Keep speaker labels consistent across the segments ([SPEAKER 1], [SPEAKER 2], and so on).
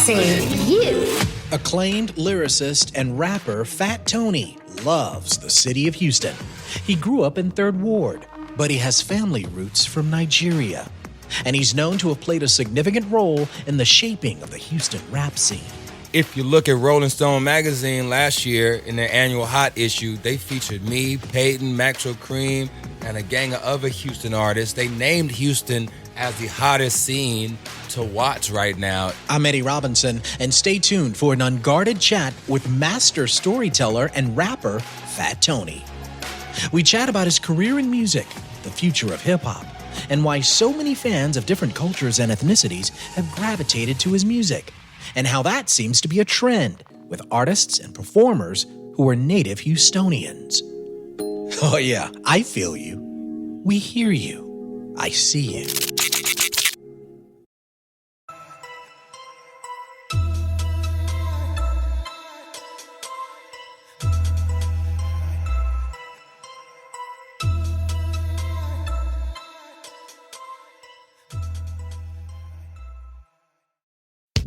[SPEAKER 1] Introducing you.
[SPEAKER 2] Acclaimed lyricist and rapper Fat Tony loves the city of Houston. He grew up in 3rd Ward, but he has family roots from Nigeria. And he's known to have played a significant role in the shaping of the Houston rap scene.
[SPEAKER 3] If you look at Rolling Stone magazine last year in their annual Hot issue, they featured me, Peyton, Maxwell Cream, and a gang of other Houston artists. They named Houston as the hottest scene to watch right now.
[SPEAKER 2] I'm Eddie Robinson, and stay tuned for an unguarded chat with master storyteller and rapper Fat Tony. We chat about his career in music, the future of hip-hop, and why so many fans of different cultures and ethnicities have gravitated to his music, and how that seems to be a trend with artists and performers who are native Houstonians. Oh yeah, I feel you. We hear you. I see you.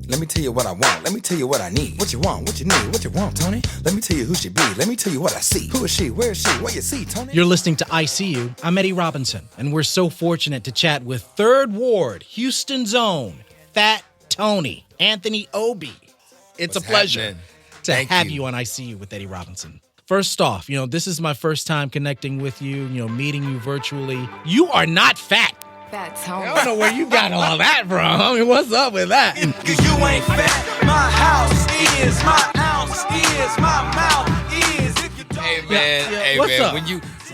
[SPEAKER 3] Let me tell you what I want. Let me tell you what I need. What you want, what you need, what you want, Tony? Let me tell you who she be. Let me tell you what I see. Who is she? Where is she? What you see, Tony?
[SPEAKER 2] You're listening to I See You. I'm Eddie Robinson, and we're so fortunate to chat with 3rd Ward, Houston's own Fat Tony, Anthony Obi. It's
[SPEAKER 3] What's
[SPEAKER 2] a pleasure
[SPEAKER 3] happening?
[SPEAKER 2] to
[SPEAKER 3] Thank
[SPEAKER 2] have
[SPEAKER 3] you.
[SPEAKER 2] you on I See You with Eddie Robinson. First off, this is my first time connecting with you, meeting you virtually. You are not fat.
[SPEAKER 1] Fat Tony.
[SPEAKER 2] I don't know where you got all that from. I mean, what's up with that?
[SPEAKER 4] Cause you ain't fat, my house is, my ounce is, my mouth is. If you don't
[SPEAKER 3] Hey man, hey
[SPEAKER 2] What's
[SPEAKER 3] man.
[SPEAKER 2] up?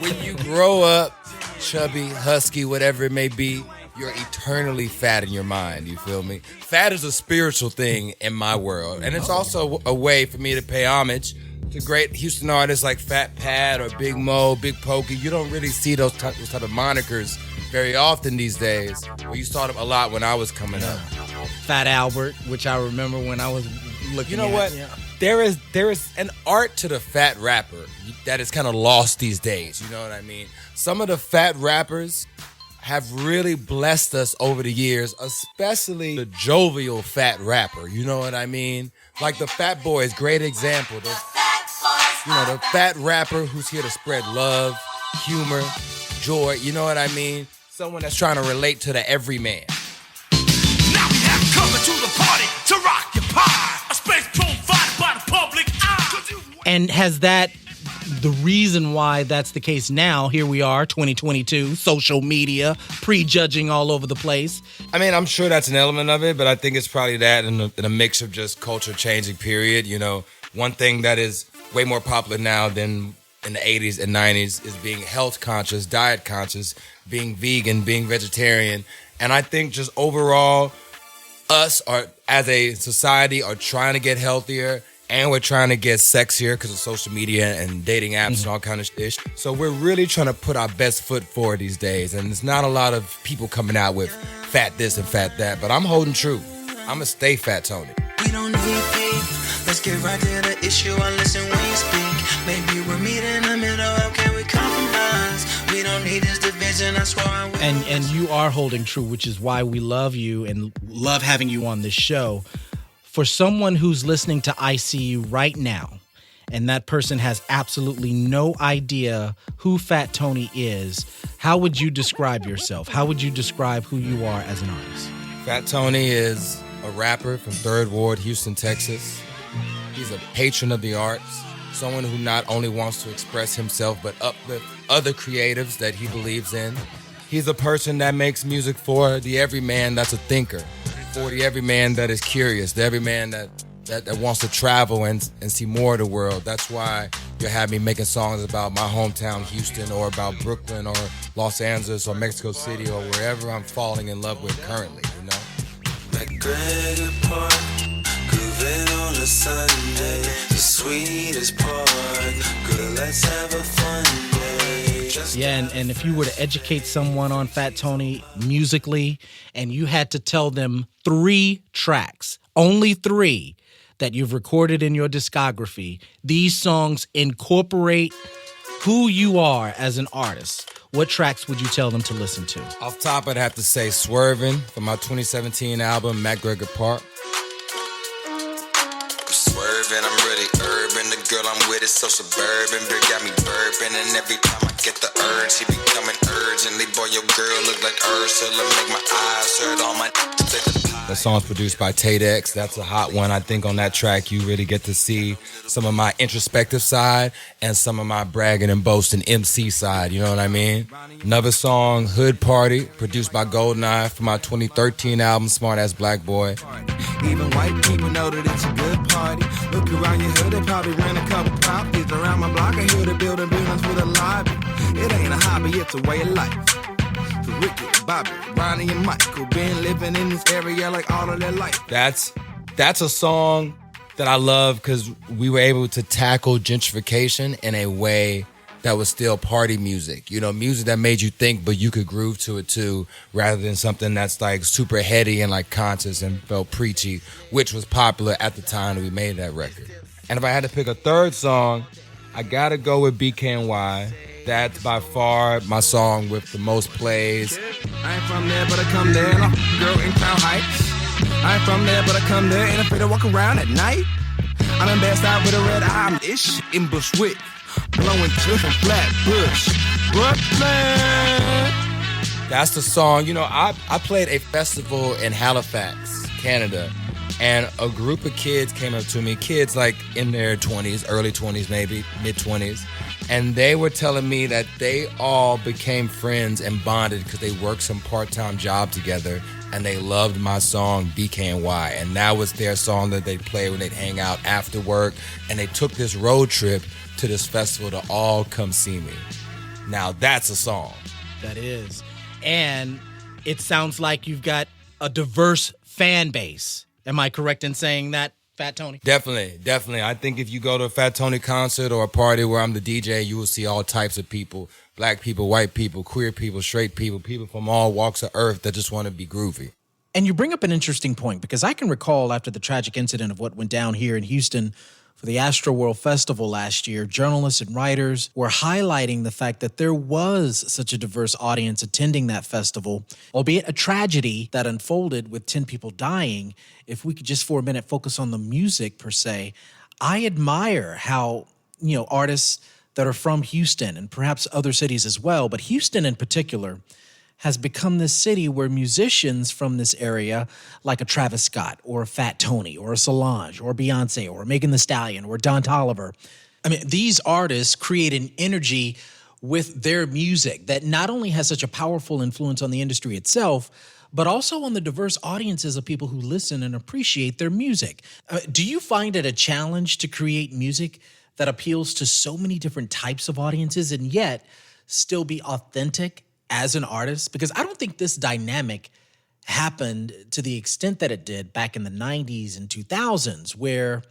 [SPEAKER 3] When you grow up, chubby, husky, whatever it may be, you're eternally fat in your mind. You feel me? Fat is a spiritual thing in my world, and it's also a way for me to pay homage to great Houston artists like Fat Pat or Big Mo, Big Pokey. You don't really see those type of monikers very often these days. Well, you saw them a lot when I was coming up.
[SPEAKER 2] Fat Albert, which I remember when I was looking
[SPEAKER 3] You know
[SPEAKER 2] at.
[SPEAKER 3] what?
[SPEAKER 2] Yeah.
[SPEAKER 3] There is an art to the fat rapper that is kind of lost these days. You know what I mean? Some of the fat rappers have really blessed us over the years, especially the jovial fat rapper. You know what I mean? Like the Fat Boys, great example. The fat rapper who's here to spread love, humor, joy. You know what I mean? Someone that's trying to relate to the everyman.
[SPEAKER 4] Now we have come to the party to rock your pie. A space provided by the public eye.
[SPEAKER 2] And has that the reason why that's the case now? Here we are, 2022, social media, prejudging all over the place.
[SPEAKER 3] I mean, I'm sure that's an element of it, but I think it's probably that in a mix of just culture changing, period. One thing that is way more popular now than in the 80s and 90s is being health conscious, diet conscious, being vegan, being vegetarian. And I think just overall, us as a society are trying to get healthier, and we're trying to get sexier because of social media and dating apps and all kind of shit. So we're really trying to put our best foot forward these days. And there's not a lot of people coming out with fat this and fat that, but I'm holding true. I'm going to stay Fat Tony.
[SPEAKER 5] We don't need beef. Let's get right to the issue and listen when you speak. Maybe we'll meet in the middle. How can we compromise? We don't need this division. I swear I will.
[SPEAKER 2] And you are holding true, which is why we love you and love having you on this show. For someone who's listening to I See You right now, and that person has absolutely no idea who Fat Tony is, how would you describe yourself? How would you describe who you are as an artist?
[SPEAKER 3] Fat Tony is a rapper from 3rd Ward, Houston, Texas. He's a patron of the arts, someone who not only wants to express himself, but uplift other creatives that he believes in. He's a person that makes music for the everyman that's a thinker, for the everyman that is curious, the everyman that wants to travel and see more of the world. That's why you have me making songs about my hometown, Houston, or about Brooklyn or Los Angeles or Mexico City or wherever I'm falling in love with currently,
[SPEAKER 5] McGregor Park, grooving on a Sunday, the sweetest part. Girl, let's have a fun day.
[SPEAKER 2] Yeah, and if you were to educate someone on Fat Tony musically, and you had to tell them 3 tracks, only 3, that you've recorded in your discography, these songs incorporate who you are as an artist, what tracks would you tell them to listen to?
[SPEAKER 3] Off top, I'd have to say Swervin' from my 2017 album, McGregor Park.
[SPEAKER 5] swerving, I'm really urban. The girl I'm with is so suburban. Beer got me burping, and every time I get the urge, she be coming urgently. Boy, your girl look like Ursula, make my eyes hurt. All my
[SPEAKER 3] The song's produced by Tadex. That's a hot one. I think on that track you really get to see some of my introspective side and some of my bragging and boasting MC side. You know what I mean? Another song, Hood Party, produced by Goldeneye from my 2013 album, Smart Ass Black Boy.
[SPEAKER 4] Even white people know that it's a good party. Look around your hood, they probably ran a couple properties around my block. I hear the building buildings with a lobby. It ain't a hobby, it's a way of life. For Ricky, Bobby, Ronnie, and Michael been living in this area like all of their life.
[SPEAKER 3] That's a song that I love because we were able to tackle gentrification in a way that was still party music. You know, music that made you think, but you could groove to it too, rather than something that's like super heady and like conscious and felt preachy, which was popular at the time that we made that record. And if I had to pick a third song, I gotta go with BKNY. That's by far my song with the most plays.
[SPEAKER 4] I ain't from there, but I come there. And girl in Crown Heights. I ain't from there, but I come there. And afraid to walk around at night. I'm in best out with a red eye. I'm ish in Bushwick. Blowing drip and Flatbush. Brooklyn.
[SPEAKER 3] That's the song. You know, I played a festival in Halifax, Canada, and a group of kids came up to me, kids like in their 20s, early 20s maybe, mid-20s, and they were telling me that they all became friends and bonded because they worked some part-time job together, and they loved my song BKNY, and that was their song that they'd play when they'd hang out after work, and they took this road trip to this festival to all come see me. Now that's a song.
[SPEAKER 2] That is. And it sounds like you've got a diverse fan base. Am I correct in saying that, Fat Tony?
[SPEAKER 3] Definitely. I think if you go to a Fat Tony concert or a party where I'm the DJ, you will see all types of people. Black people, white people, queer people, straight people, people from all walks of earth that just want to be groovy.
[SPEAKER 2] And you bring up an interesting point, because I can recall after the tragic incident of what went down here in Houston for the Astroworld Festival last year, journalists and writers were highlighting the fact that there was such a diverse audience attending that festival, albeit a tragedy that unfolded with 10 people dying. If we could just for a minute focus on the music per se, I admire how, artists that are from Houston and perhaps other cities as well, but Houston in particular, has become this city where musicians from this area, like a Travis Scott or a Fat Tony or a Solange or Beyonce or Megan Thee Stallion or Don Toliver, these artists create an energy with their music that not only has such a powerful influence on the industry itself, but also on the diverse audiences of people who listen and appreciate their music. Do you find it a challenge to create music that appeals to so many different types of audiences and yet still be authentic as an artist? Because I don't think this dynamic happened to the extent that it did back in the 90s and 2000s, where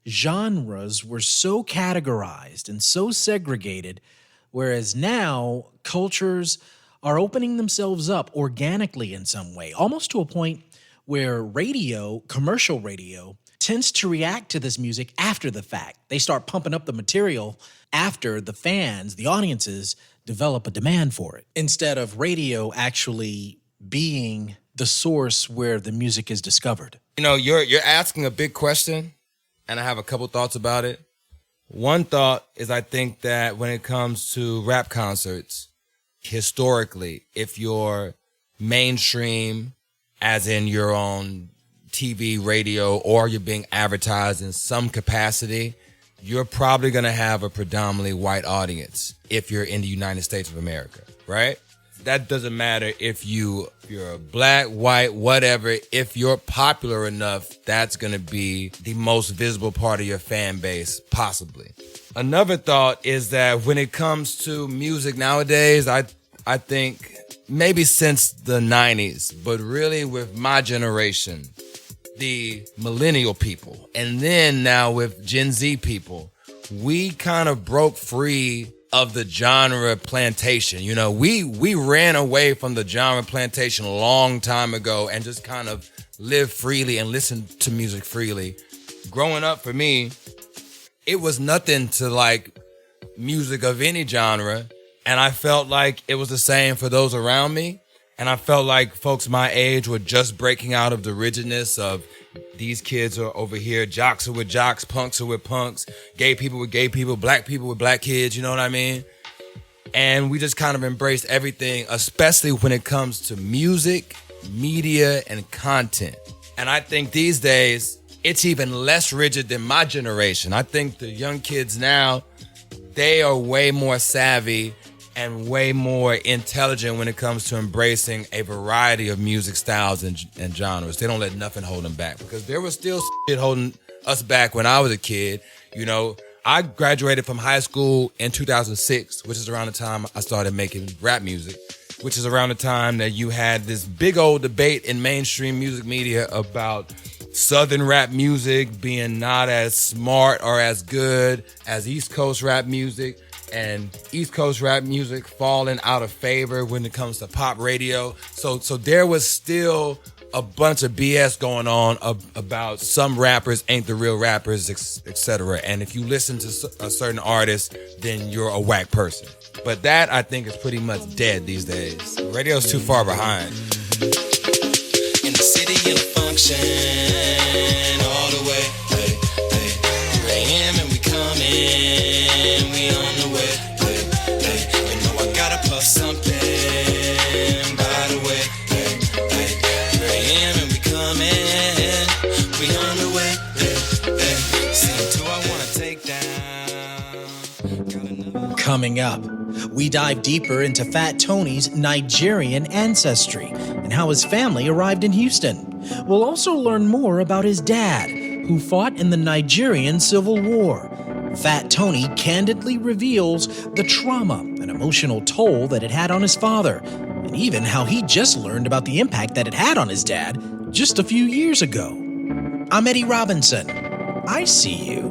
[SPEAKER 2] genres were so categorized and so segregated, whereas now cultures are opening themselves up organically in some way, almost to a point where radio, commercial radio, tends to react to this music after the fact. They start pumping up the material after the fans, the audiences, develop a demand for it, instead of radio actually being the source where the music is discovered.
[SPEAKER 3] You're asking a big question, and I have a couple thoughts about it. One thought is I think that when it comes to rap concerts, historically, if you're mainstream, as in you're on TV, radio, or you're being advertised in some capacity, you're probably going to have a predominantly white audience if you're in the United States of America, right? That doesn't matter if you're black, white, whatever. If you're popular enough, that's going to be the most visible part of your fan base, possibly. Another thought is that when it comes to music nowadays, I think maybe since the 90s, but really with my generation, the millennial people, and then now with Gen Z people, we kind of broke free of the genre plantation. We ran away from the genre plantation a long time ago and just kind of lived freely and listened to music freely. Growing up for me, it was nothing to like music of any genre, and I felt like it was the same for those around me. And I felt like folks my age were just breaking out of the rigidness of these kids are over here, jocks are with jocks, punks are with punks, gay people with gay people, black people with black kids, you know what I mean? And we just kind of embraced everything, especially when it comes to music, media, and content. And I think these days, it's even less rigid than my generation. I think the young kids now, they are way more savvy and way more intelligent when it comes to embracing a variety of music styles and genres. They don't let nothing hold them back, because there was still shit holding us back when I was a kid. You know, I graduated from high school in 2006, which is around the time I started making rap music, which is around the time that you had this big old debate in mainstream music media about Southern rap music being not as smart or as good as East Coast rap music, and East Coast rap music falling out of favor when it comes to pop radio. So there was still a bunch of BS going on about some rappers ain't the real rappers, etc. And if you listen to a certain artist, then you're a whack person. But that, I think, is pretty much dead these days. Radio's too far behind.
[SPEAKER 5] In the city, in a function, all the way. Hey, hey. 3 a.m. and we coming, we on the way. Hey, hey. You know I gotta puff something, by the way. Hey, hey. 3 a.m. and we coming, we on the way. Hey, hey. See, two I wanna take down. Got another.
[SPEAKER 2] Coming up, we dive deeper into Fat Tony's Nigerian ancestry and how his family arrived in Houston. We'll also learn more about his dad, who fought in the Nigerian Civil War. Fat Tony candidly reveals the trauma and emotional toll that it had on his father, and even how he just learned about the impact that it had on his dad just a few years ago. I'm Eddie Robinson. I see you.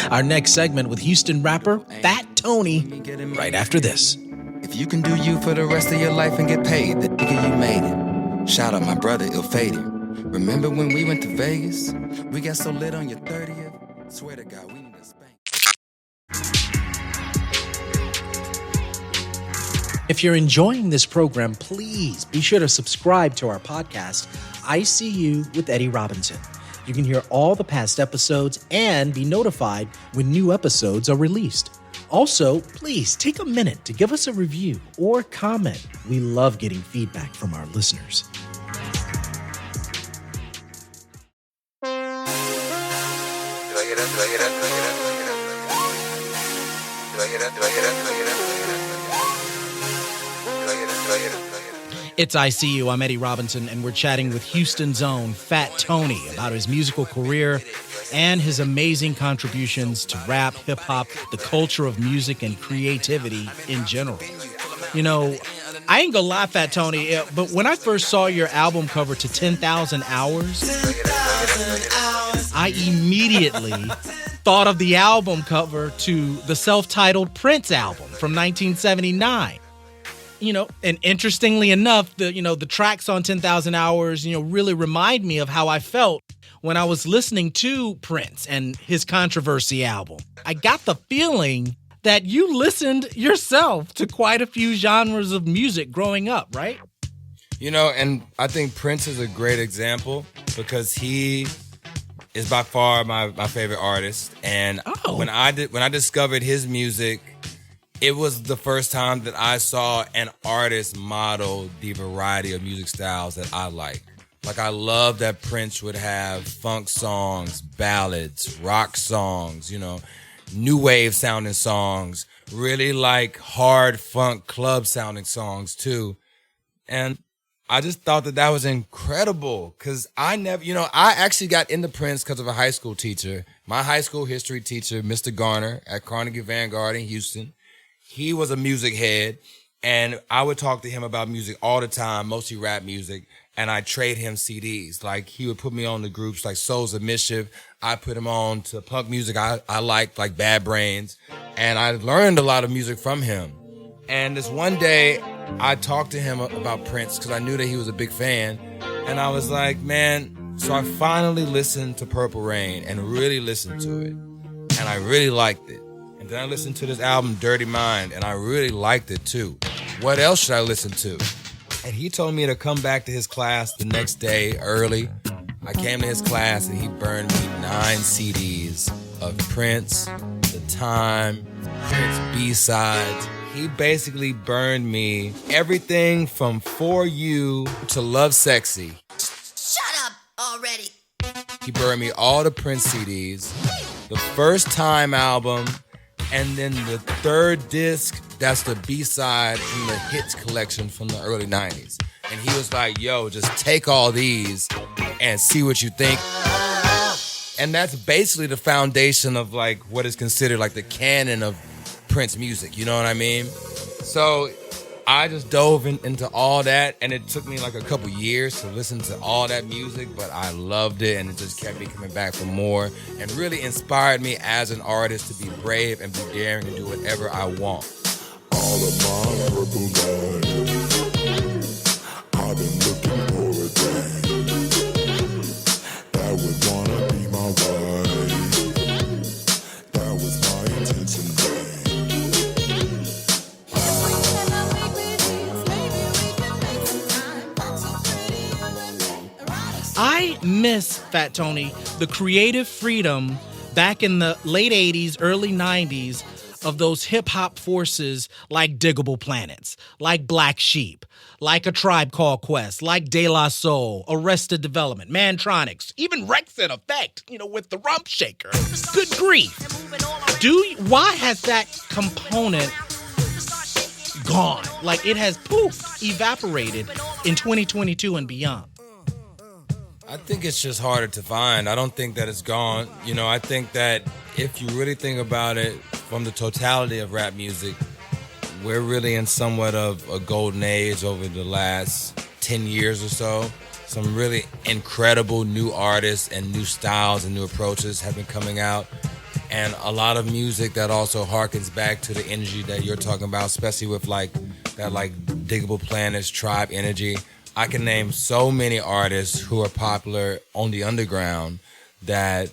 [SPEAKER 2] Our next segment with Houston rapper Fat Tony, right after this.
[SPEAKER 4] If you can do you for the rest of your life and get paid, then nigga, you made it. Shout out my brother, Ill Faded. Remember when we went to Vegas? We got so lit on your 30th. Swear to God, we need a spank.
[SPEAKER 2] If you're enjoying this program, please be sure to subscribe to our podcast, I See You with Eddie Robinson. You can hear all the past episodes and be notified when new episodes are released. Also, please take a minute to give us a review or comment. We love getting feedback from our listeners. It's I See You. I'm Eddie Robinson, and we're chatting with Houston's own Fat Tony about his musical career and his amazing contributions to rap, hip-hop, the culture of music, and creativity in general. You know, I ain't gonna lie, Fat Tony, but when I first saw your album cover to 10,000 Hours, I immediately thought of the album cover to the self-titled Prince album from 1979. You know, and interestingly enough, the tracks on 10,000 Hours, really remind me of how I felt when I was listening to Prince and his Controversy album. I got the feeling that you listened yourself to quite a few genres of music growing up, right?
[SPEAKER 3] And I think Prince is a great example because he is by far my favorite artist. And when I discovered his music, it was the first time that I saw an artist model the variety of music styles that I like. Like, I love that Prince would have funk songs, ballads, rock songs, new wave sounding songs, really like hard funk club sounding songs too. And I just thought that was incredible because I actually got into Prince because of a high school teacher. My high school history teacher, Mr. Garner at Carnegie Vanguard in Houston. He was a music head, and I would talk to him about music all the time, mostly rap music, and I'd trade him CDs. Like, he would put me on the groups like Souls of Mischief. I put him on to punk music I liked, like Bad Brains, and I learned a lot of music from him. And this one day, I talked to him about Prince because I knew that he was a big fan, and I was like, man, so I finally listened to Purple Rain and really listened to it, and I really liked it. And then I listened to this album, Dirty Mind, and I really liked it too. What else should I listen to? And he told me to come back to his class the next day early. I came to his class and he burned me 9 CDs of Prince, The Time, Prince B-sides. He basically burned me everything from For You to LoveSexy.
[SPEAKER 1] Shut up already.
[SPEAKER 3] He burned me all the Prince CDs, the First Time album, and then the 3rd disc, that's the B-side from the hits collection from the early 90s. And he was like, yo, just take all these and see what you think. And that's basically the foundation of like what is considered like the canon of Prince music, you know what I mean? So I just dove into all that, and it took me like a couple years to listen to all that music, but I loved it, and it just kept me coming back for more, and really inspired me as an artist to be brave and be daring and do whatever I want.
[SPEAKER 6] All of my purple lights, I've been looking for a dame that would wanna be my wife. That was my intention, babe.
[SPEAKER 7] I miss, Fat Tony, the creative freedom back in the late 80s, early 90s of those hip-hop forces like Diggable Planets, like Black Sheep, like A Tribe Called Quest, like De La Soul, Arrested Development, Mantronics, even Rex in Effect, with the Rump Shaker. Good grief. Why has that component gone? Like it has evaporated in 2022 and beyond.
[SPEAKER 3] I think it's just harder to find. I don't think that it's gone. I think that if you really think about it from the totality of rap music, we're really in somewhat of a golden age over the last 10 years or so. Some really incredible new artists and new styles and new approaches have been coming out. And a lot of music that also harkens back to the energy that you're talking about, especially with like Diggable Planets, Tribe energy. I can name so many artists who are popular on the underground that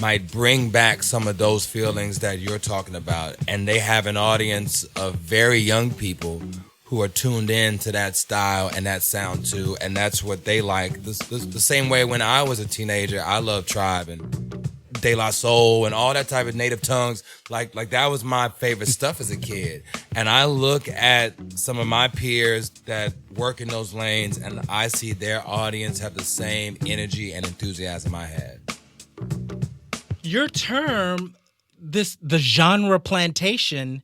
[SPEAKER 3] might bring back some of those feelings that you're talking about. And they have an audience of very young people who are tuned in to that style and that sound too. And that's what they like. The same way when I was a teenager, I loved Tribe and De La Soul and all that type of native tongues. Like that was my favorite stuff as a kid. And I look at some of my peers that work in those lanes and I see their audience have the same energy and enthusiasm I had.
[SPEAKER 7] Your term, the genre plantation,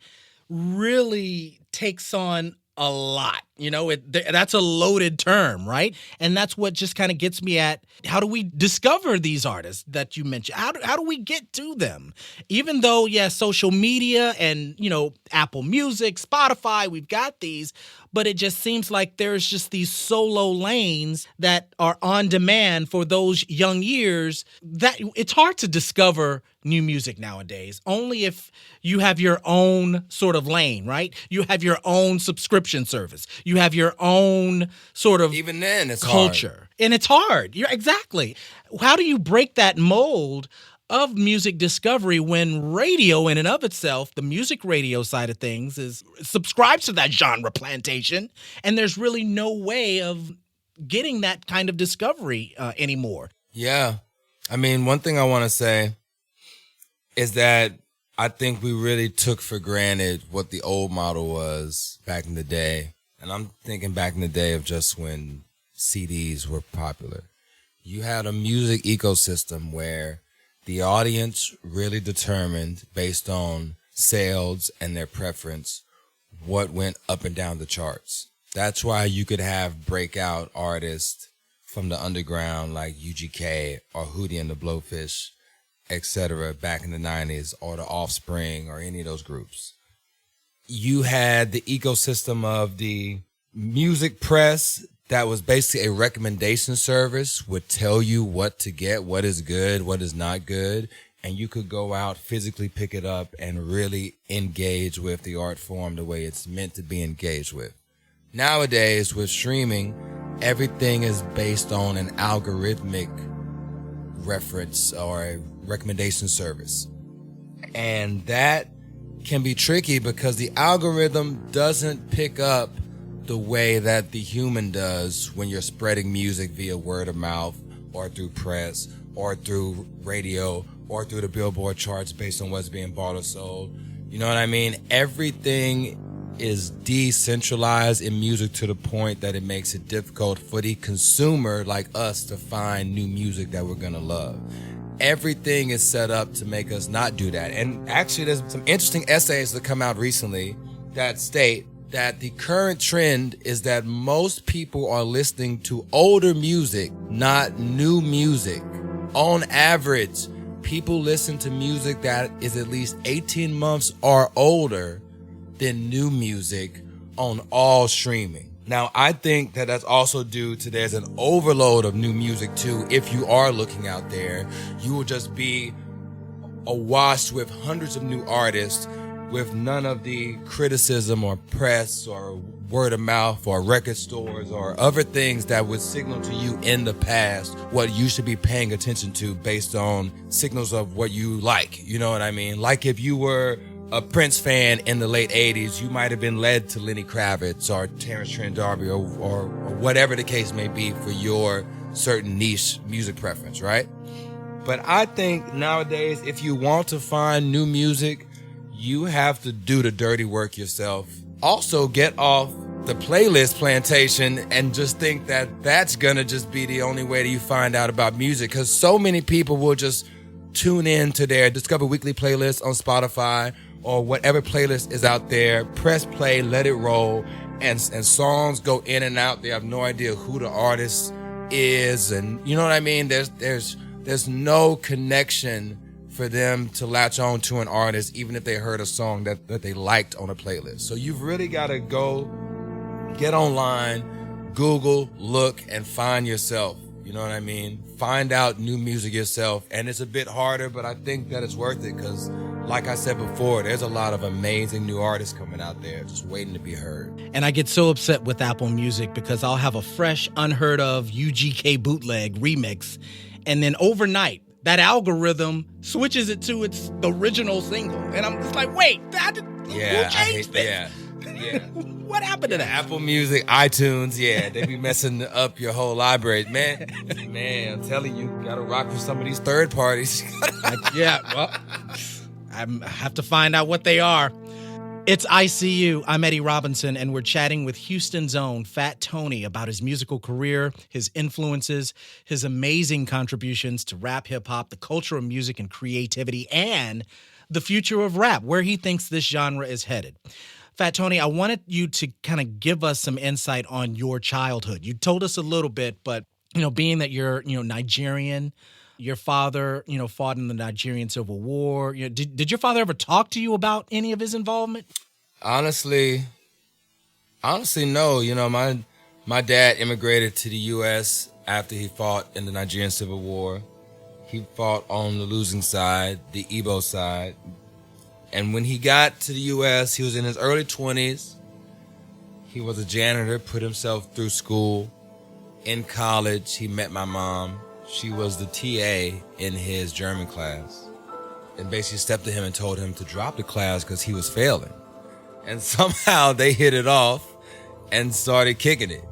[SPEAKER 7] really takes on a lot. That's a loaded term, right? And that's what just kind of gets me at, how do we discover these artists that you mentioned? How do we get to them? Even though, social media and, Apple Music, Spotify, we've got these, but it just seems like there's just these solo lanes that are on demand for those young ears that it's hard to discover new music nowadays, only if you have your own sort of lane, right? You have your own subscription service. You have your own sort of
[SPEAKER 3] even then it's
[SPEAKER 7] culture.
[SPEAKER 3] Hard.
[SPEAKER 7] And it's hard. Exactly. How do you break that mold of music discovery when radio in and of itself, the music radio side of things, subscribes to that genre plantation, and there's really no way of getting that kind of discovery anymore?
[SPEAKER 3] Yeah. I mean, one thing I want to say is that I think we really took for granted what the old model was back in the day. And I'm thinking back in the day of just when CDs were popular. You had a music ecosystem where the audience really determined, based on sales and their preference, what went up and down the charts. That's why you could have breakout artists from the underground like UGK or Hootie and the Blowfish, etc. back in the 90s, or the Offspring or any of those groups. You had the ecosystem of the music press that was basically a recommendation service, would tell you what to get, what is good, what is not good, and you could go out, physically pick it up, and really engage with the art form the way it's meant to be engaged with. Nowadays, with streaming, everything is based on an algorithmic reference or a recommendation service. And that can be tricky because the algorithm doesn't pick up the way that the human does when you're spreading music via word of mouth or through press or through radio or through the Billboard charts based on what's being bought or sold. You know what I mean? Everything is decentralized in music to the point that it makes it difficult for the consumer like us to find new music that we're gonna love. Everything is set up to make us not do that. And actually, there's some interesting essays that come out recently that state that the current trend is that most people are listening to older music, not new music. On average, people listen to music that is at least 18 months or older than new music on all streaming. Now, I think that that's also due to there's an overload of new music too. If you are looking out there, you will just be awash with hundreds of new artists with none of the criticism or press or word of mouth or record stores or other things that would signal to you in the past what you should be paying attention to based on signals of what you like. You know what I mean? Like if you were a Prince fan in the late 80s, you might have been led to Lenny Kravitz or Terrence Trent D'Arby or whatever the case may be for your certain niche music preference, right? But I think nowadays, if you want to find new music, you have to do the dirty work yourself. Also, get off the playlist plantation and just think that that's gonna just be the only way that you find out about music, because so many people will just tune in to their Discover Weekly playlist on Spotify or whatever playlist is out there, press play, let it roll, and songs go in and out. They have no idea who the artist is, and you know what I mean? There's no connection for them to latch on to an artist, even if they heard a song that they liked on a playlist. So you've really got to go get online, Google, look, and find yourself. You know what I mean? Find out new music yourself. And it's a bit harder, but I think that it's worth it because, like I said before, there's a lot of amazing new artists coming out there just waiting to be heard.
[SPEAKER 7] And I get so upset with Apple Music because I'll have a fresh, unheard of UGK bootleg remix, and then overnight, that algorithm switches it to its original single. And I'm just like, wait, who changed this?
[SPEAKER 3] Yeah.
[SPEAKER 7] What happened to that?
[SPEAKER 3] Apple Music, iTunes, they be messing up your whole library. Man, I'm telling you, gotta rock with some of these third parties.
[SPEAKER 7] Well, I have to find out what they are. It's ICU. I'm Eddie Robinson, and we're chatting with Houston's own Fat Tony about his musical career, his influences, his amazing contributions to rap, hip-hop, the culture of music and creativity, and the future of rap, where he thinks this genre is headed. Fat Tony, I wanted you to kind of give us some insight on your childhood. You told us a little bit, but, being that you're, Nigerian, your father, fought in the Nigerian Civil War. Did your father ever talk to you about any of his involvement?
[SPEAKER 3] Honestly, no. My dad immigrated to the U.S. after he fought in the Nigerian Civil War. He fought on the losing side, the Igbo side. And when he got to the U.S., he was in his early 20s. He was a janitor, put himself through school. In college, he met my mom. She was the TA in his German class and basically stepped to him and told him to drop the class because he was failing. And somehow they hit it off and started kicking it.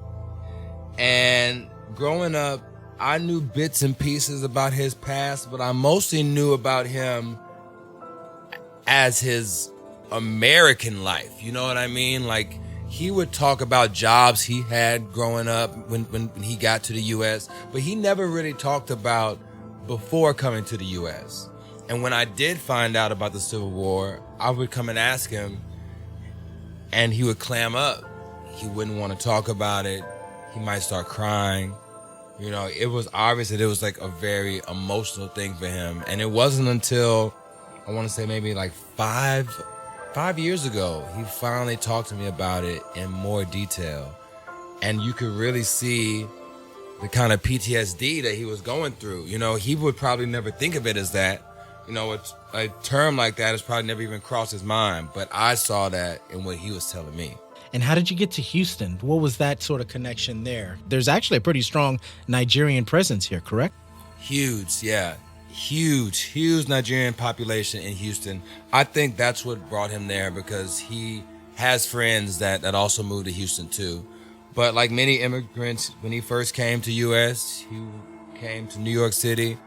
[SPEAKER 3] And growing up, I knew bits and pieces about his past, but I mostly knew about him as his American life. You know what I mean? Like, he would talk about jobs he had growing up when he got to the U.S., but he never really talked about before coming to the U.S. And when I did find out about the Civil War, I would come and ask him, and he would clam up. He wouldn't want to talk about it. He might start crying. It was obvious that it was like a very emotional thing for him. And it wasn't until, I want to say maybe like 5 years ago, he finally talked to me about it in more detail. And you could really see the kind of PTSD that he was going through. He would probably never think of it as that. A term like that has probably never even crossed his mind. But I saw that in what he was telling me.
[SPEAKER 7] And how did you get to Houston? What was that sort of connection there? There's actually a pretty strong Nigerian presence here, correct?
[SPEAKER 3] Huge, yeah. Huge Nigerian population in Houston. I think that's what brought him there, because he has friends that also moved to Houston too. But like many immigrants, when he first came to U.S., he came to New York City.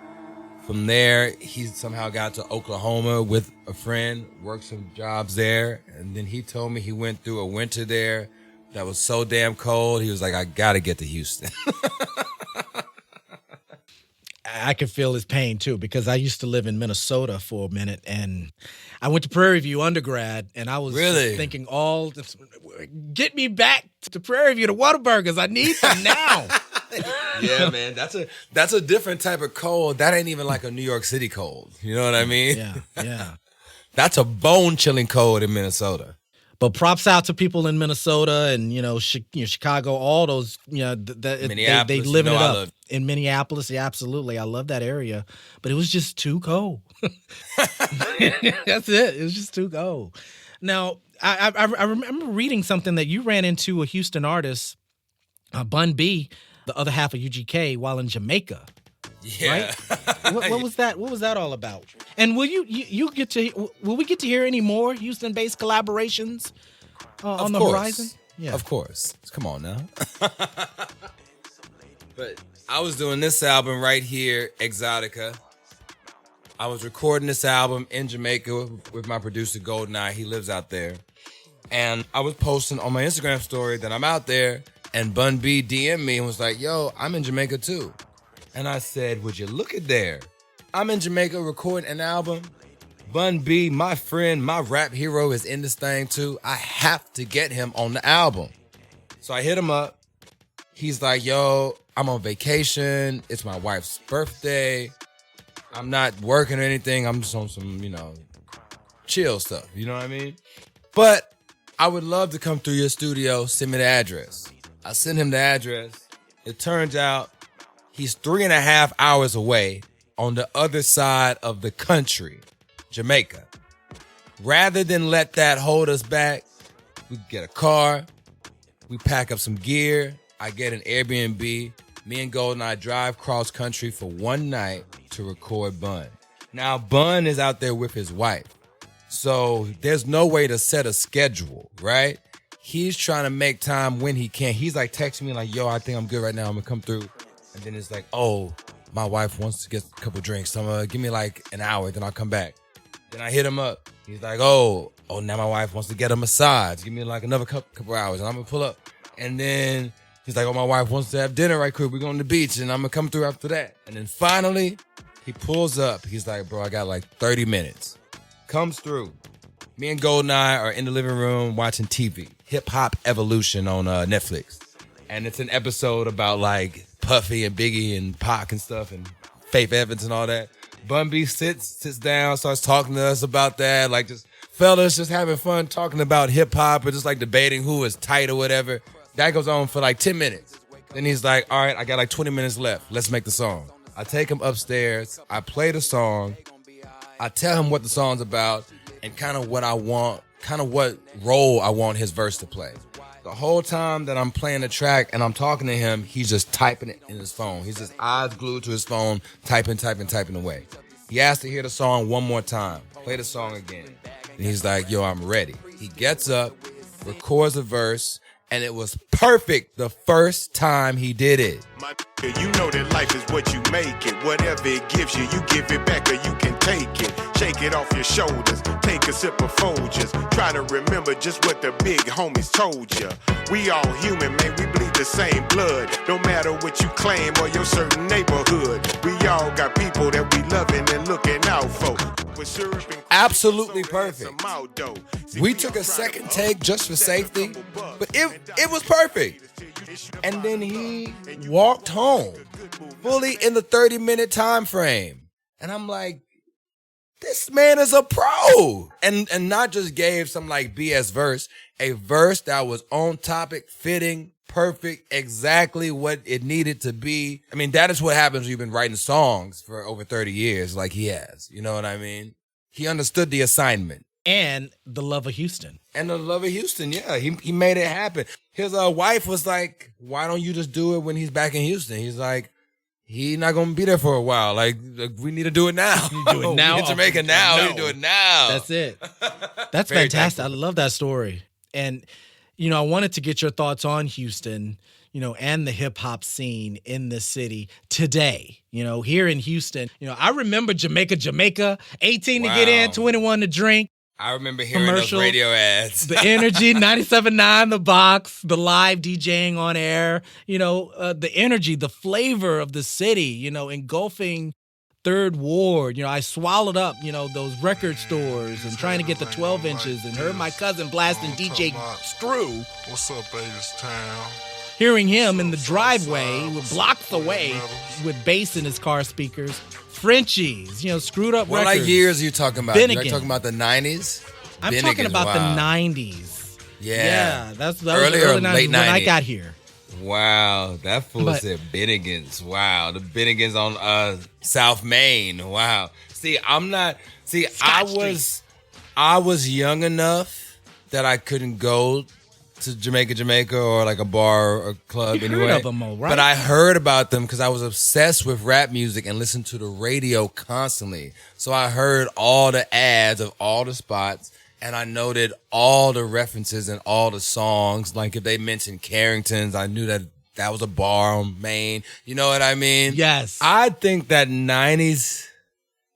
[SPEAKER 3] From there, he somehow got to Oklahoma with a friend, worked some jobs there, and then he told me he went through a winter there that was so damn cold. He was like, I gotta get to Houston.
[SPEAKER 7] I could feel his pain too, because I used to live in Minnesota for a minute, and I went to Prairie View undergrad, and I was
[SPEAKER 3] Really?
[SPEAKER 7] thinking, get me back to Prairie View to Whataburgers. I need them now.
[SPEAKER 3] Yeah, man, that's a different type of cold. That ain't even like a New York City cold. You know what I mean?
[SPEAKER 7] Yeah.
[SPEAKER 3] That's a bone-chilling cold in Minnesota.
[SPEAKER 7] But props out to people in Minnesota and Chicago, all those they
[SPEAKER 3] Minneapolis,
[SPEAKER 7] live it
[SPEAKER 3] I
[SPEAKER 7] up
[SPEAKER 3] love.
[SPEAKER 7] in Minneapolis. Yeah, absolutely, I love that area, but it was just too cold. That's it. It was just too cold. Now, I remember reading something that you ran into a Houston artist, Bun B, the other half of UGK, while in Jamaica.
[SPEAKER 3] Yeah.
[SPEAKER 7] Right? What was that? What was that all about? And will you get to? Will we get to hear any more Houston-based collaborations on the horizon? Yeah,
[SPEAKER 3] Of course. Come on now. But I was doing this album right here, Exotica. I was recording this album in Jamaica with my producer Goldeneye. He lives out there. And I was posting on my Instagram story that I'm out there, and Bun B DM'd me and was like, yo, I'm in Jamaica too. And I said, would you look at there? I'm in Jamaica recording an album. Bun B, my friend, my rap hero, is in this thing too. I have to get him on the album. So I hit him up. He's like, yo, I'm on vacation. It's my wife's birthday. I'm not working or anything. I'm just on some, chill stuff. You know what I mean? But I would love to come through your studio. Send me the address. I sent him the address. It turns out he's 3.5 hours away on the other side of the country, Jamaica. Rather than let that hold us back, we get a car, we pack up some gear, I get an Airbnb, me and Goldeneye drive cross country for one night to record Bun. Now, Bun is out there with his wife, so there's no way to set a schedule, right? He's trying to make time when he can. He's like texting me like, yo, I think I'm good right now, I'm gonna come through. And then it's like, oh, my wife wants to get a couple drinks. So give me like an hour, then I'll come back. Then I hit him up. He's like, oh, now my wife wants to get a massage. Give me like another couple hours, and I'm gonna pull up. And then he's like, oh, my wife wants to have dinner right quick. We're going to the beach, and I'm gonna come through after that. And then finally, he pulls up. He's like, bro, I got like 30 minutes. Comes through. Me and Goldeneye are in the living room watching TV. Hip Hop Evolution on Netflix. And it's an episode about like Puffy and Biggie and Pac and stuff and Faith Evans and all that. Bun B sits down, starts talking to us about that. Like just fellas just having fun talking about hip hop or just like debating who is tight or whatever. That goes on for like 10 minutes. Then he's like, all right, I got like 20 minutes left. Let's make the song. I take him upstairs. I play the song. I tell him what the song's about and kind of what I want, kind of what role I want his verse to play. The whole time that I'm playing the track and I'm talking to him, he's just typing it in his phone. He's just eyes glued to his phone, typing away. He asked to hear the song one more time. Play the song again. And he's like, yo, I'm ready. He gets up, records a verse, and it was perfect the first time he did it.
[SPEAKER 8] My you know that life is what you make it. Whatever it gives you, you give it back or you can take it. Shake it off your shoulders, take a sip of Folgers. Try to remember just what the big homies told you. We all human, man, we bleed the same blood. No matter what you claim or your certain neighborhood. We all got people that we loving and looking out for.
[SPEAKER 3] Absolutely perfect. We took a second take just for safety, but it was perfect. And then he walked home fully in the 30-minute time frame. And I'm like, this man is a pro. And not just gave some like BS verse, a verse that was on topic, fitting, perfect, exactly what it needed to be. I mean, that is what happens when you've been writing songs for over 30 years like he has. You know what I mean? He understood the assignment.
[SPEAKER 7] And the love of Houston.
[SPEAKER 3] And the love of Houston, yeah. He made it happen. His wife was like, why don't you just do it when he's back in Houston? He's like, he's not going to be there for a while. Like, we need to do it now.
[SPEAKER 7] You do it now.
[SPEAKER 3] We in Jamaica now. We do it now.
[SPEAKER 7] That's it. That's fantastic. I love that story. And, I wanted to get your thoughts on Houston, and the hip hop scene in this city today. Here in Houston, I remember Jamaica, 18 to get in,
[SPEAKER 3] Wow.
[SPEAKER 7] 21 to drink.
[SPEAKER 3] I remember hearing those
[SPEAKER 7] Commercial,
[SPEAKER 3] radio ads.
[SPEAKER 7] The energy, 97.9, the box, the live DJing on air, the energy, the flavor of the city, engulfing Third Ward. I swallowed up, those record stores and trying to get the 12 inches and heard my cousin blasting DJ Screw.
[SPEAKER 6] What's up, Town?
[SPEAKER 7] Hearing him in the driveway, blocks away, with bass in his car speakers. Frenchies, Screwed Up
[SPEAKER 3] What
[SPEAKER 7] records.
[SPEAKER 3] like years are you talking about?
[SPEAKER 7] Finnegan.
[SPEAKER 3] You're talking about the 90s?
[SPEAKER 7] I'm
[SPEAKER 3] Finnegan's,
[SPEAKER 7] talking about
[SPEAKER 3] wow.
[SPEAKER 7] the 90s.
[SPEAKER 3] Yeah.
[SPEAKER 7] That was
[SPEAKER 3] Early or
[SPEAKER 7] early 90s
[SPEAKER 3] late
[SPEAKER 7] when I
[SPEAKER 3] 90s?
[SPEAKER 7] got here.
[SPEAKER 3] Wow, that fool
[SPEAKER 7] But-
[SPEAKER 3] said Bennigan's. Wow, the Bennigan's on South Main. Wow. See, I was young enough that I couldn't go to Jamaica, or like a bar or a club
[SPEAKER 7] You heard
[SPEAKER 3] anyway.
[SPEAKER 7] of them, though, right?
[SPEAKER 3] But I heard about them because I was obsessed with rap music and listened to the radio constantly. So I heard all the ads of all the spots. And I noted all the references and all the songs. Like if they mentioned Carrington's, I knew that was a bar on Main. You know what I mean?
[SPEAKER 7] Yes.
[SPEAKER 3] I think that 90s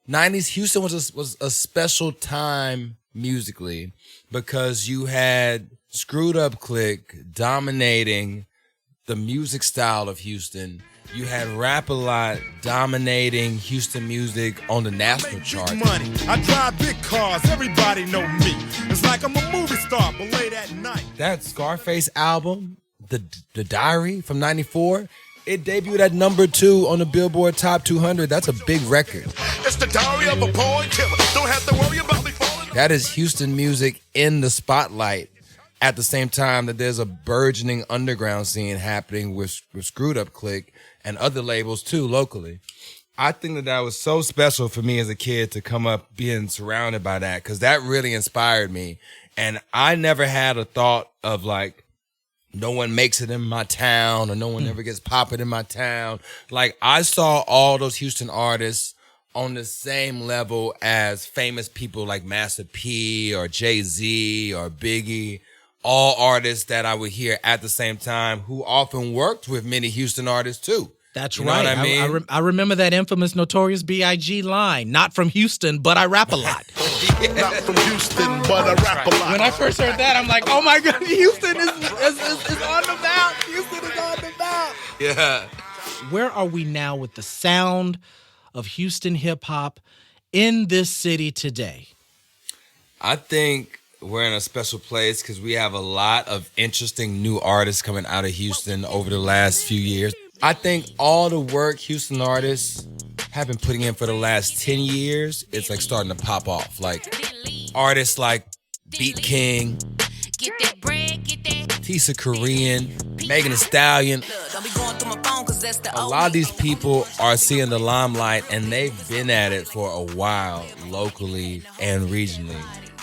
[SPEAKER 3] Houston was a special time musically because you had Screwed Up Click dominating the music style of Houston. You had Rap-A-Lot dominating Houston music on the national chart.
[SPEAKER 8] Money. I drive big cars, everybody know me. It's like I'm a movie star, but late at night.
[SPEAKER 3] That Scarface album, the Diary from '94, it debuted at number 2 on the Billboard Top 200. That's a big record.
[SPEAKER 8] It's the diary of a born killer. Don't have to worry about me falling.
[SPEAKER 3] That is Houston music in the spotlight at the same time that there's a burgeoning underground scene happening with Screwed Up Click and other labels too locally. I think that was so special for me as a kid to come up being surrounded by that because that really inspired me. And I never had a thought of like, no one makes it in my town or no one ever gets popping in my town. Like I saw all those Houston artists on the same level as famous people like Master P or Jay-Z or Biggie. All artists that I would hear at the same time who often worked with many Houston artists too.
[SPEAKER 7] That's
[SPEAKER 3] You know
[SPEAKER 7] right.
[SPEAKER 3] what I mean?
[SPEAKER 7] I remember that infamous Notorious B.I.G. line, not from Houston, but I rap a lot.
[SPEAKER 8] Not from Houston, but I rap a lot.
[SPEAKER 7] When I first heard that, I'm like, oh my God, Houston is on the map. Houston is on the map.
[SPEAKER 3] Yeah.
[SPEAKER 7] Where are we now with the sound of Houston hip hop in this city today?
[SPEAKER 3] I think we're in a special place because we have a lot of interesting new artists coming out of Houston over the last few years. I think all the work Houston artists have been putting in for the last 10 years, it's like starting to pop off. Like artists like Beat King, Tisa Korean, Megan Thee Stallion. A lot of these people are seeing the limelight and they've been at it for a while, locally and regionally.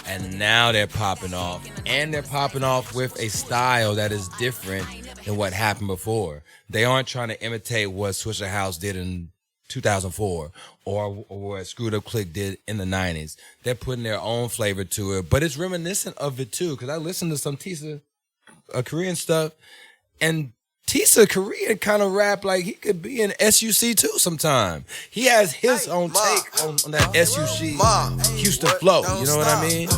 [SPEAKER 3] And now they're popping off. And they're popping off with a style that is different than what happened before. They aren't trying to imitate what Swisher House did in 2004 or what Screwed Up Click did in the 90s. They're putting their own flavor to it. But it's reminiscent of it too, because I listened to some Tisa Korean stuff. And Tisa Korean kind of rap like he could be in SUC too sometime. He has his own take on that SUC Houston flow. You know what I mean?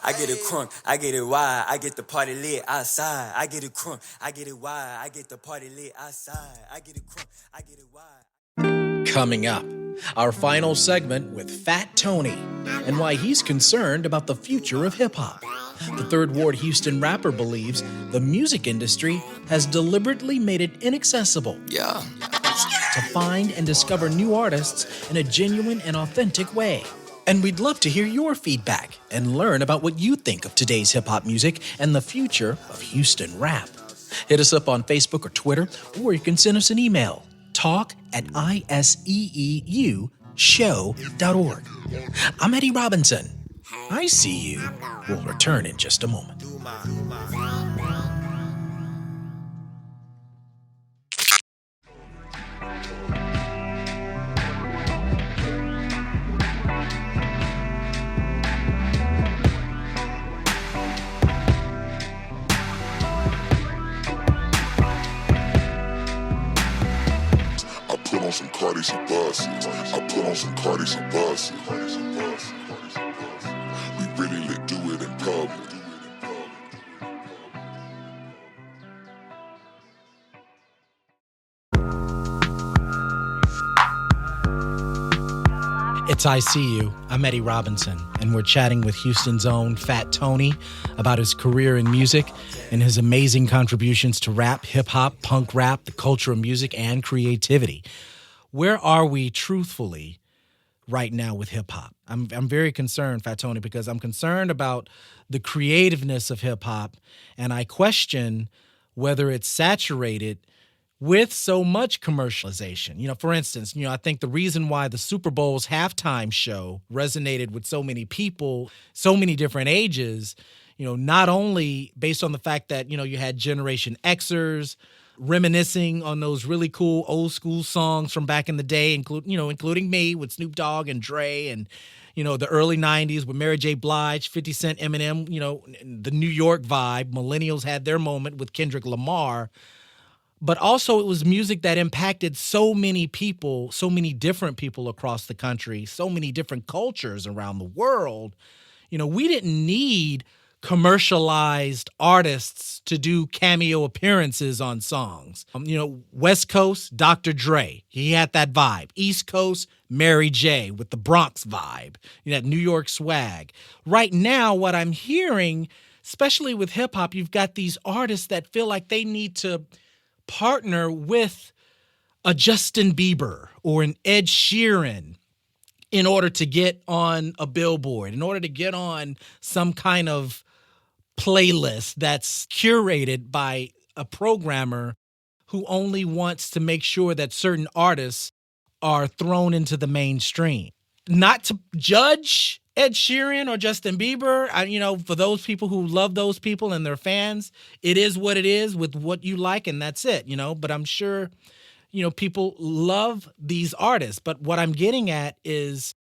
[SPEAKER 9] I get it crunk, I get it wide, I get the party lit outside. I get it crunk, I get it wide, I get the party lit outside. I get it crunk, I get it wide.
[SPEAKER 2] Coming up, our final segment with Fat Tony and why he's concerned about the future of hip-hop. The Third Ward Houston rapper believes the music industry has deliberately made it inaccessible to find and discover new artists in a genuine and authentic way. And we'd love to hear your feedback and learn about what you think of today's hip-hop music and the future of Houston rap. Hit us up on Facebook or Twitter, or you can send us an email, talk@iseeushow.org. I'm Eddie Robinson. I See You will return in just a moment.
[SPEAKER 6] bust it. I put on some Cardis and bust it. We really lit, do it in public.
[SPEAKER 2] It's I See You. I'm Eddie Robinson, and we're chatting with Houston's own Fat Tony about his career in music and his amazing contributions to rap, hip-hop, punk rap, the culture of music, and creativity. Where are we, truthfully, right now with hip-hop? I'm very concerned, Fat Tony, because I'm concerned about the creativeness of hip-hop, and I question whether it's saturated with so much commercialization. You know, for instance, I think the reason why the Super Bowl's halftime show resonated with so many people, so many different ages, not only based on the fact that, you had Generation Xers reminiscing on those really cool old school songs from back in the day, including me with Snoop Dogg and Dre and, the early 90s with Mary J. Blige, 50 Cent, Eminem, the New York vibe. Millennials had their moment with Kendrick Lamar. But also it was music that impacted so many people, so many different people across the country, so many different cultures around the world. We didn't need commercialized artists to do cameo appearances on songs. West Coast, Dr. Dre, he had that vibe. East Coast, Mary J. with the Bronx vibe, that New York swag. Right now, what I'm hearing, especially with hip hop, you've got these artists that feel like they need to partner with a Justin Bieber or an Ed Sheeran in order to get on a billboard, in order to get on some kind of playlist that's curated by a programmer who only wants to make sure that certain artists are thrown into the mainstream. Not to judge Ed Sheeran or Justin Bieber, for those people who love those people and their fans, it is what it is with what you like, and that's it, But I'm sure, people love these artists. But what I'm getting at is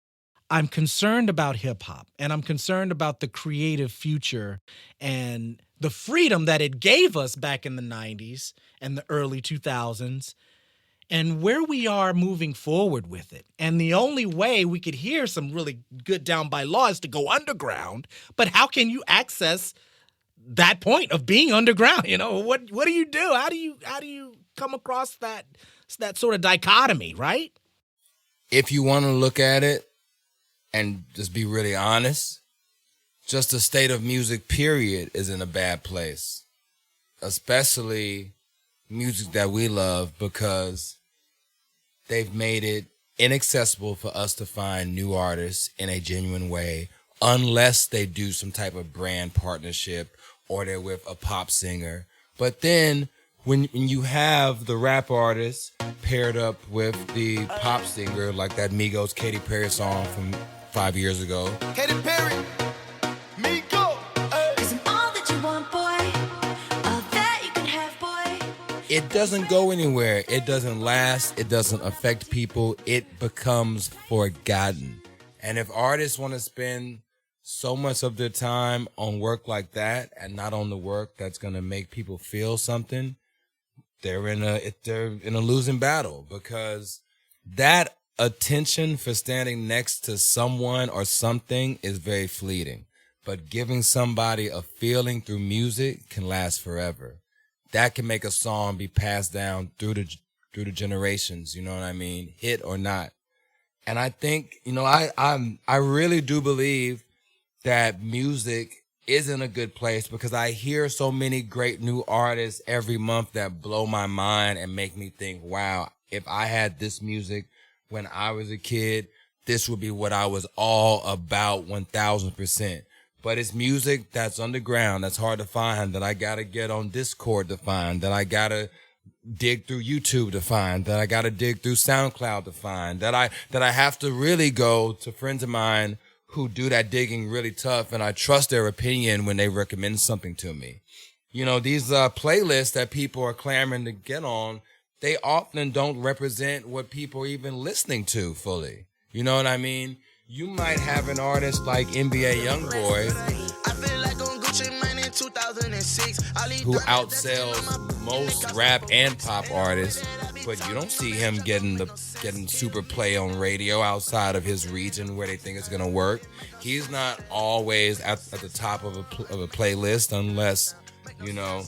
[SPEAKER 2] I'm concerned about hip-hop, and I'm concerned about the creative future and the freedom that it gave us back in the 90s and the early 2000s, and where we are moving forward with it. And the only way we could hear some really good down by law is to go underground. But how can you access that point of being underground? What do you do? How do you come across that sort of dichotomy, right?
[SPEAKER 3] If you want to look at it and just be really honest, just the state of music, period, is in a bad place. Especially music that we love, because they've made it inaccessible for us to find new artists in a genuine way unless they do some type of brand partnership or they're with a pop singer. But then when you have the rap artist paired up with the pop singer, like that Migos Katy Perry song from 5 years ago.
[SPEAKER 4] Katy Perry, Migos,
[SPEAKER 1] Isn't all that you want, boy? All that you can have, boy?
[SPEAKER 3] It doesn't go anywhere. It doesn't last. It doesn't affect people. It becomes forgotten. And if artists want to spend so much of their time on work like that and not on the work that's going to make people feel something, they're in a losing battle, because that attention for standing next to someone or something is very fleeting. But giving somebody a feeling through music can last forever. That can make a song be passed down through the generations, you know what I mean? Hit or not. And I think, I really do believe that music is in a good place, because I hear so many great new artists every month that blow my mind and make me think, wow, if I had this music when I was a kid, this would be what I was all about 1,000%. But it's music that's underground, that's hard to find, that I gotta get on Discord to find, that I gotta dig through YouTube to find, that I gotta dig through SoundCloud to find, that I have to really go to friends of mine who do that digging really tough, and I trust their opinion when they recommend something to me. These playlists that people are clamoring to get on, they often don't represent what people are even listening to fully. You know what I mean? You might have an artist like NBA Youngboy who outsells most rap and pop artists, but you don't see him getting super play on radio outside of his region where they think it's gonna work. He's not always at the top of a playlist unless, you know,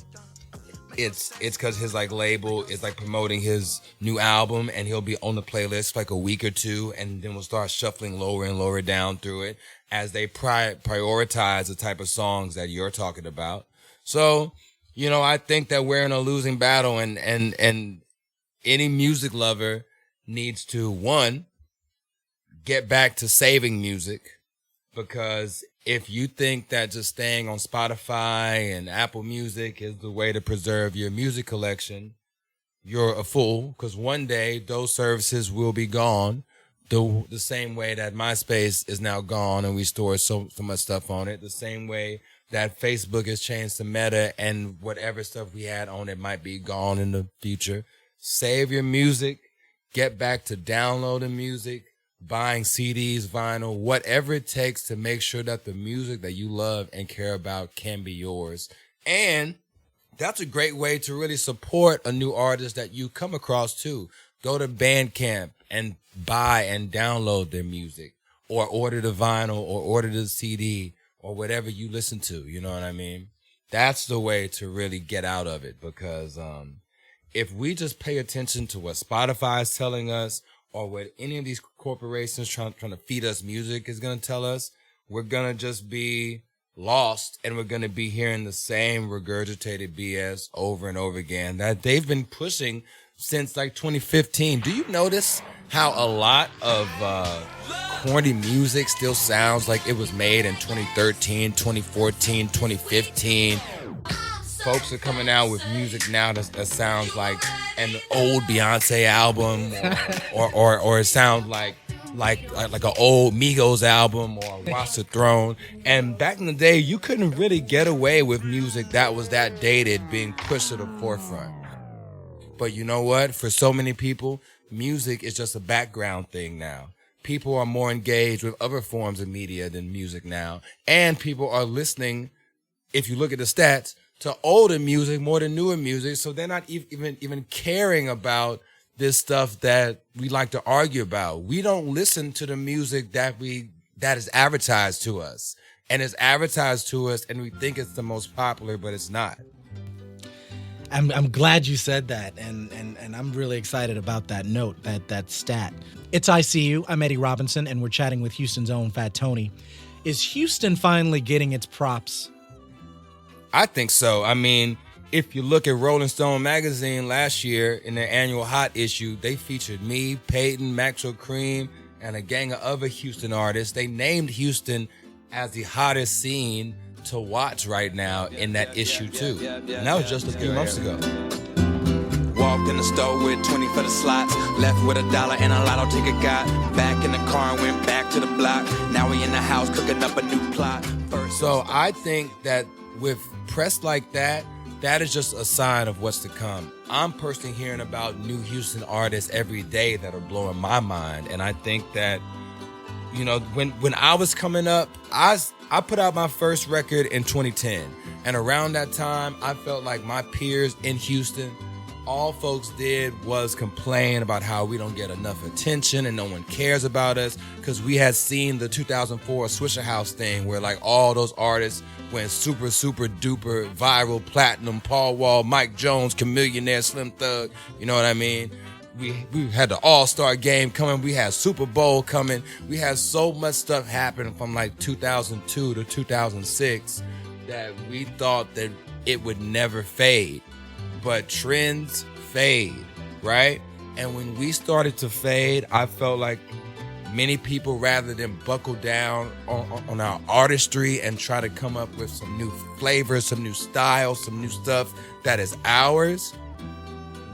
[SPEAKER 3] it's because his like label is like promoting his new album, and he'll be on the playlist for like a week or two, and then we'll start shuffling lower and lower down through it as they prioritize the type of songs that you're talking about. So, you know, I think that we're in a losing battle, and any music lover needs to, one, get back to saving music, because if you think that just staying on Spotify and Apple Music is the way to preserve your music collection, you're a fool, because one day those services will be gone the same way that MySpace is now gone and we store so much stuff on it, the same way that Facebook has changed to Meta and whatever stuff we had on it might be gone in the future. Save your music, get back to downloading music, buying CDs, vinyl, whatever it takes to make sure that the music that you love and care about can be yours. And that's a great way to really support a new artist that you come across too. Go to Bandcamp and buy and download their music, or order the vinyl, or order the CD, or whatever you listen to. You know what I mean? That's the way to really get out of it, because if we just pay attention to what Spotify is telling us, or what any of these corporations trying to feed us music is going to tell us, we're going to just be lost, and we're going to be hearing the same regurgitated BS over and over again that they've been pushing since like 2015. Do you notice how a lot of corny music still sounds like it was made in 2013, 2014, 2015? Folks are coming out with music now that sounds like an old Beyonce album, or it sounds like an old Migos album, or Watch the Throne. And back in the day, you couldn't really get away with music that was that dated being pushed to the forefront. But you know what? For so many people, music is just a background thing now. People are more engaged with other forms of media than music now, and people are listening, if you look at the stats, to older music more than newer music, so they're not even caring about this stuff that we like to argue about. We don't listen to the music that is advertised to us, and it's advertised to us, and we think it's the most popular, but it's not.
[SPEAKER 7] I'm glad you said that, and I'm really excited about that note, that stat. It's ICU. I'm Eddie Robinson, and we're chatting with Houston's own Fat Tony. Is Houston finally getting its props?
[SPEAKER 3] I think so. I mean, if you look at Rolling Stone magazine last year in their annual Hot issue, they featured me, Peyton, Maxwell Cream, and a gang of other Houston artists. They named Houston as the hottest scene to watch right now in that issue too. And that was just a few months ago.
[SPEAKER 4] Walked in the store with 20 for the slots. Left with $1 and a lotto ticket. Got back in the car and went back to the block. Now we in the house cooking up a new plot.
[SPEAKER 3] So I think that with press like that, that is just a sign of what's to come. I'm personally hearing about new Houston artists every day that are blowing my mind. And I think that, you know, when I was coming up, I put out my first record in 2010. And around that time, I felt like my peers in Houston, all folks did was complain about how we don't get enough attention and no one cares about us, because we had seen the 2004 Swisher House thing where like all those artists went super, super duper viral, platinum, Paul Wall, Mike Jones, Chamillionaire, Slim Thug, you know what I mean? We had the All-Star game coming. We had Super Bowl coming. We had so much stuff happen from like 2002 to 2006 that we thought that it would never fade. But trends fade, right? And when we started to fade, I felt like many people, rather than buckle down on our artistry and try to come up with some new flavors, some new styles, some new stuff that is ours,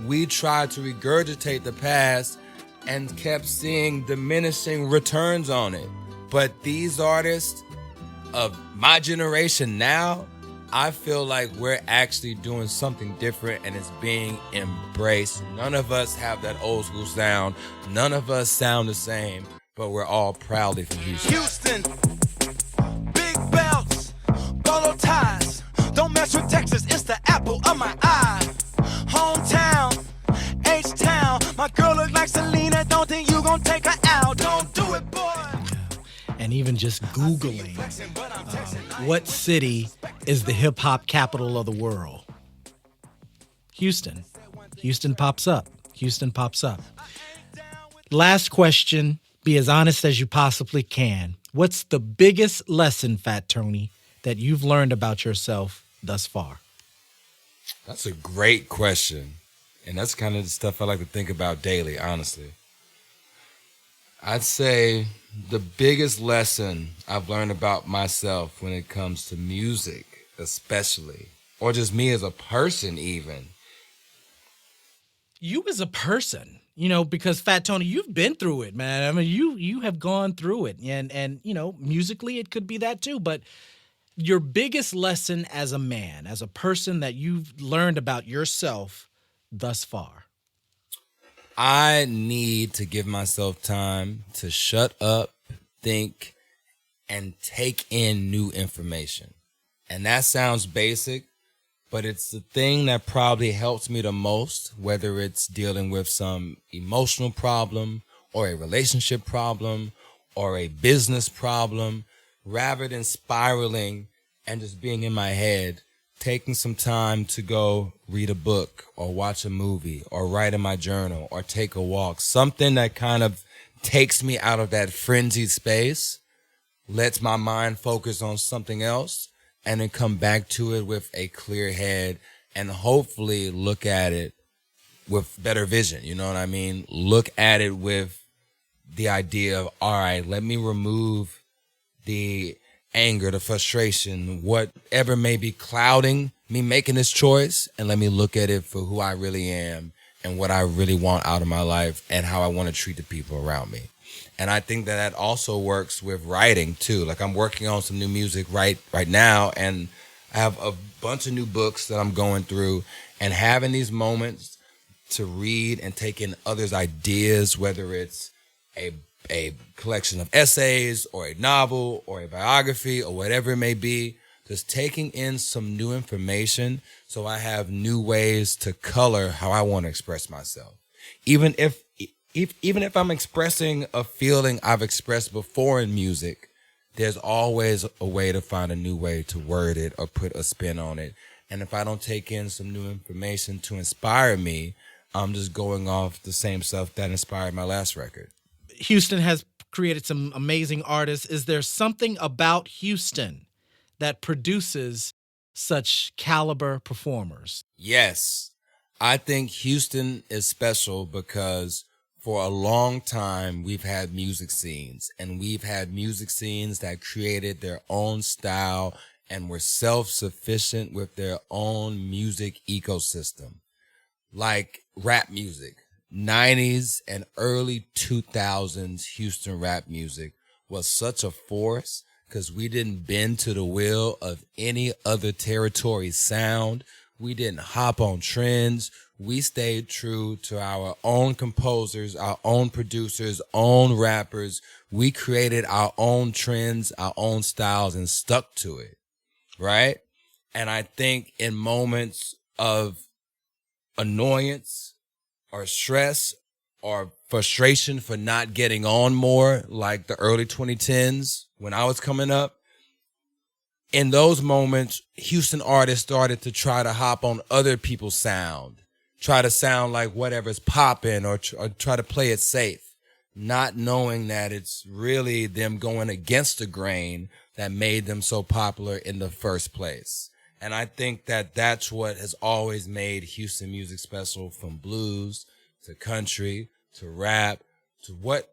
[SPEAKER 3] we tried to regurgitate the past and kept seeing diminishing returns on it. But these artists of my generation now, I feel like we're actually doing something different and it's being embraced. None of us have that old school sound. None of us sound the same, but we're all proudly from Houston.
[SPEAKER 4] Houston, big belts, bolo ties. Don't mess with Texas, it's the apple of my eye. Hometown, H-Town,
[SPEAKER 7] and even just Googling what city is the hip hop capital of the world? Houston. Houston pops up. Houston pops up. Last question. Be as honest as you possibly can. What's the biggest lesson, Fat Tony, that you've learned about yourself thus far?
[SPEAKER 3] That's a great question. And that's kind of the stuff I like to think about daily, honestly. I'd say the biggest lesson I've learned about myself when it comes to music, especially, or just me as a person even.
[SPEAKER 7] You as a person, because Fat Tony, you've been through it, man. I mean, you have gone through it, and musically it could be that too. But your biggest lesson as a man, as a person that you've learned about yourself thus far.
[SPEAKER 3] I need to give myself time to shut up, think, and take in new information. And that sounds basic, but it's the thing that probably helps me the most, whether it's dealing with some emotional problem or a relationship problem or a business problem, rather than spiraling and just being in my head, taking some time to go read a book or watch a movie or write in my journal or take a walk, something that kind of takes me out of that frenzied space, lets my mind focus on something else, and then come back to it with a clear head and hopefully look at it with better vision. You know what I mean? Look at it with the idea of, all right, let me remove the anger, the frustration, whatever may be clouding me making this choice, and let me look at it for who I really am and what I really want out of my life and how I want to treat the people around me. And I think that also works with writing too. Like, I'm working on some new music right now, and I have a bunch of new books that I'm going through, and having these moments to read and take in others' ideas, whether it's a collection of essays or a novel or a biography or whatever it may be, just taking in some new information so I have new ways to color how I want to express myself. Even if I'm expressing a feeling I've expressed before in music, there's always a way to find a new way to word it or put a spin on it. And if I don't take in some new information to inspire me, I'm just going off the same stuff that inspired my last record.
[SPEAKER 7] Houston has created some amazing artists. Is there something about Houston that produces such caliber performers?
[SPEAKER 3] Yes. I think Houston is special because for a long time we've had music scenes, and we've had music scenes that created their own style and were self-sufficient with their own music ecosystem. Like rap music. 90s and early 2000s Houston rap music was such a force because we didn't bend to the will of any other territory's sound. We didn't hop on trends. We stayed true to our own composers, our own producers, own rappers. We created our own trends, our own styles, and stuck to it, right? And I think in moments of annoyance or stress or frustration for not getting on more, like the early 2010s when I was coming up, in those moments, Houston artists started to try to hop on other people's sound, try to sound like whatever's popping or try to play it safe, not knowing that it's really them going against the grain that made them so popular in the first place. And I think that that's what has always made Houston music special, from blues to country to rap to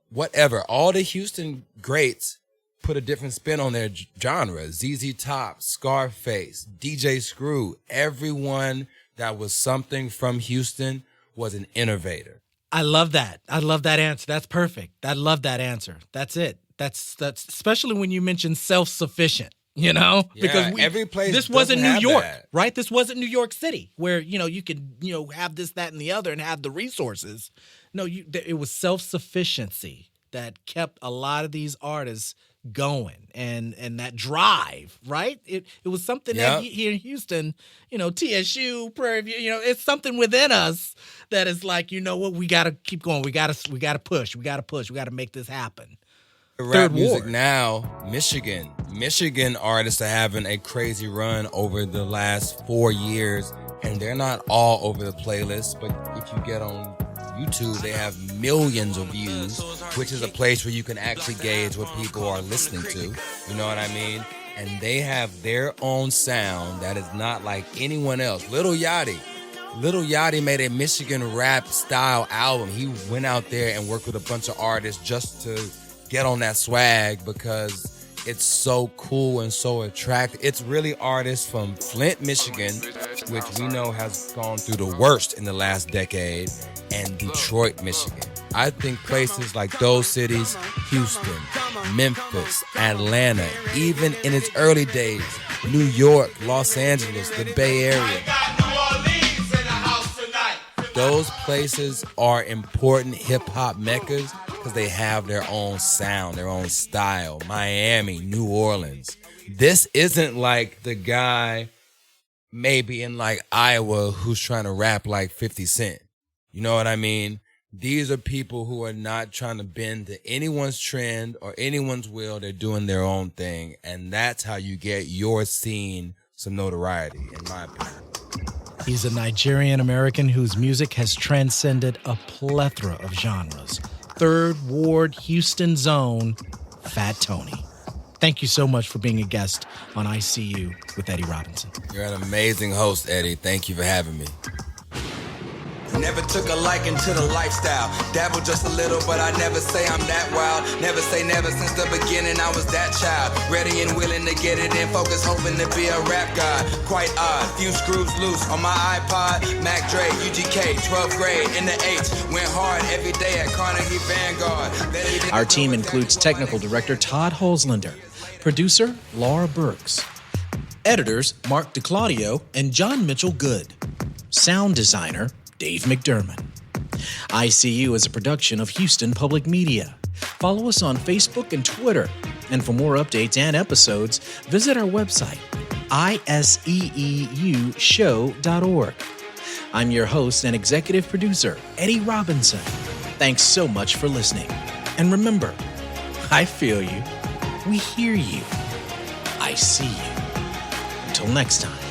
[SPEAKER 3] whatever. All the Houston greats put a different spin on their genre. ZZ Top, Scarface, DJ Screw, everyone that was something from Houston was an innovator.
[SPEAKER 7] I love that. I love that answer. That's perfect. I love that answer. That's it. That's especially when you mention self-sufficient. Because
[SPEAKER 3] every place
[SPEAKER 7] this wasn't New York,
[SPEAKER 3] that.
[SPEAKER 7] right? This wasn't New York City where, you could, have this, that, and the other and have the resources. No, it was self-sufficiency that kept a lot of these artists going, and that drive, right? It was something that here in Houston, TSU, Prairie View, it's something within us that is like, we got to keep going. We got to push. We got to make this happen.
[SPEAKER 3] Rap music
[SPEAKER 7] Ward.
[SPEAKER 3] now, Michigan artists are having a crazy run over the last 4 years, and they're not all over the playlist, but if you get on YouTube, they have millions of views, which is a place where you can actually gauge what people are listening to. You know what I mean? And they have their own sound that is not like anyone else. Lil Yachty made a Michigan rap style album. He went out there and worked with a bunch of artists just to get on that swag because it's so cool and so attractive. It's really artists from Flint, Michigan, which we know has gone through the worst in the last decade, and Detroit, Michigan. I think places like those cities, Houston, Memphis, Atlanta, even in its early days, New York, Los Angeles, the Bay Area. Those places are important hip-hop meccas because they have their own sound, their own style. Miami, New Orleans. This isn't like the guy maybe in like Iowa who's trying to rap like 50 Cent. You know what I mean? These are people who are not trying to bend to anyone's trend or anyone's will. They're doing their own thing. And that's how you get your scene some notoriety, in my opinion.
[SPEAKER 7] He's a Nigerian American whose music has transcended a plethora of genres. Third Ward, Houston Zone, Fat Tony. Thank you so much for being a guest on ICU with Eddie Robinson.
[SPEAKER 3] You're an amazing host, Eddie. Thank you for having me.
[SPEAKER 5] Never took a liking to the lifestyle. Dabble just a little, but I never say I'm that wild. Never say never, since the beginning I was that child. Ready and willing to get it in focus, hoping to be a rap god. Quite odd, few screws loose on my iPod. Mac Dre, UGK, 12th grade, in the H. Went hard every day at Carnegie Vanguard.
[SPEAKER 2] Our team includes technical director Todd Holzlander, producer Laura Burks, editors Mark DeClaudio and John Mitchell Good, sound designer Dave McDermott. ICU is a production of Houston Public Media. Follow us on Facebook and Twitter. And for more updates and episodes, visit our website, iseeushow.org. I'm your host and executive producer, Eddie Robinson. Thanks so much for listening. And remember, I feel you, we hear you, I see you. Until next time.